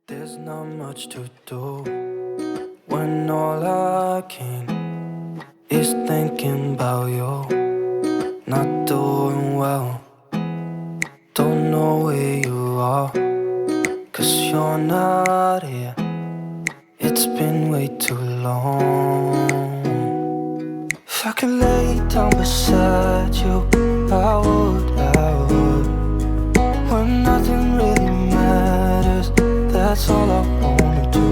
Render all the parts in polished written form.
There's not much to do when all I can is thinking about you. Not doing well, don't know where you are, 'cause you're not here. It's been way too long. If I could lay down beside you, I would. When nothing really matters, that's all I wanna do.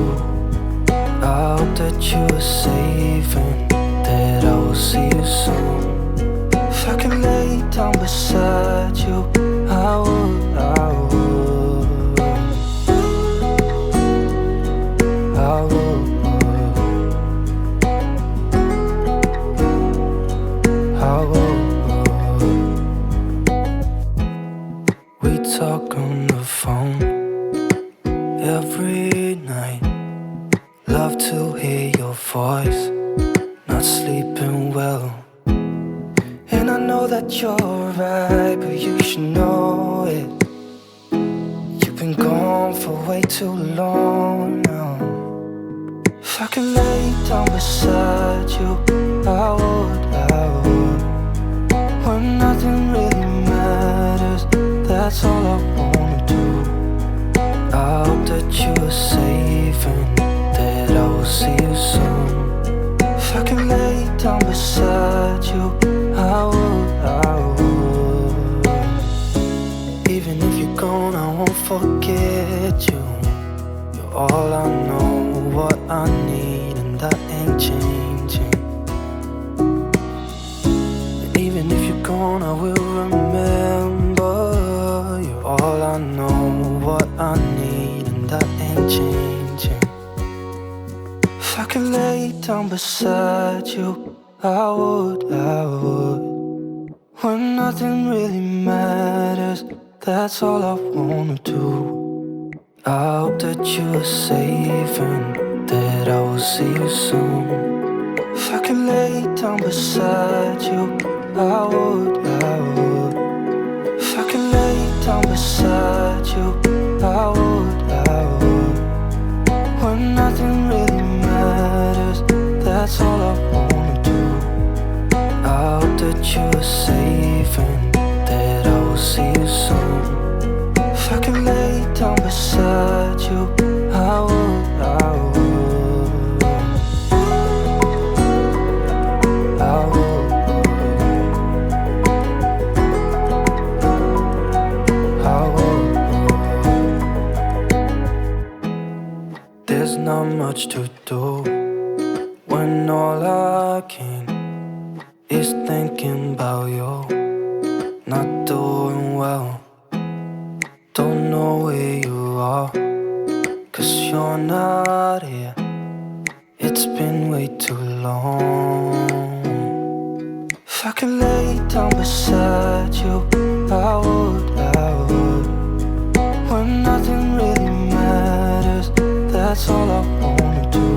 I hope that you are safe and that I will see you soon. If I could lay down beside you, I would. I would. We talk on the phone every night. Love to hear your voice. Not sleeping well, and I know that you're right, but you should know it. You've been gone for way too long now. If I could lay down beside you, I would. When nothing really matters, that's all I wanna do. I hope that you are safe and that I will see you soon. If I could lay down beside you, I would. Even if you're gone, I won't forget you. You're all I know, what I need, and that ain't changing. And even if you're gone, I will remember. You're all I know, what I need, and that ain't changing. If I could lay down beside you, I would. When nothing really matters, that's all I wanna do. I hope that you are safe and that I will see you soon. If I could lay down beside you, I would. If I could lay down beside you, I would. When nothing really matters, that's all I wanna do. I hope that you are safe and that I will see you soon. If I could lay down beside you, I would. I would. There's not much to do when all I can is thinking about you. Not doing well, don't know where you are, 'cause you're not here. It's been way too long. If I could lay down beside you, I would. When nothing really matters, that's all I wanna do.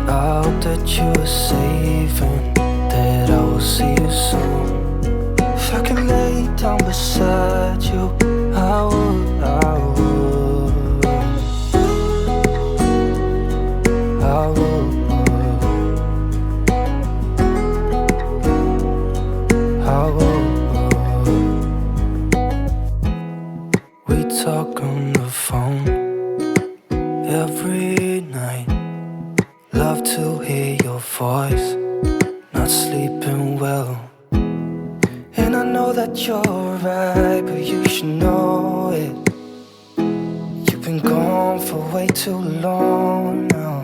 I hope that you are safe and that I will see you soon. If I could lay down beside you, I would. I would. We talk on the phone every night. Love to hear your voice. Not sleeping well, and I know that you're right, but you should know it. You've been gone for way too long now.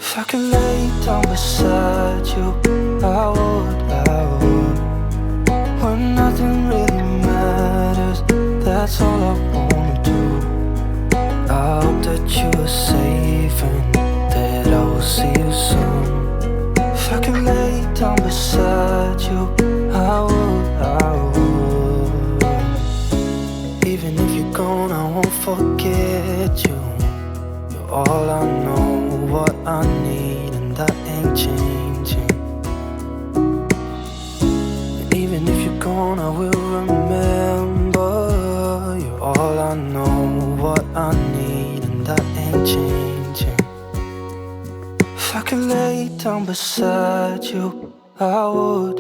If I could lay down beside you, I would. When nothing really matters, that's all I wanna do. I hope that you are safe and that I will see you soon. If I could lay down beside you, I would. Even if you're gone, I won't forget you. You're all I know, what I need, and that ain't changing. And even if you're gone, I will remember. You're all I know, what I need. changing. If I could lay down beside you, I would.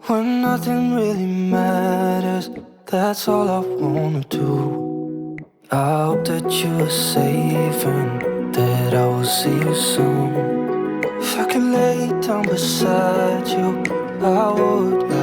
When nothing really matters, that's all I wanna do. I hope that you are safe and that I will see you soon. If I could lay down beside you, I would.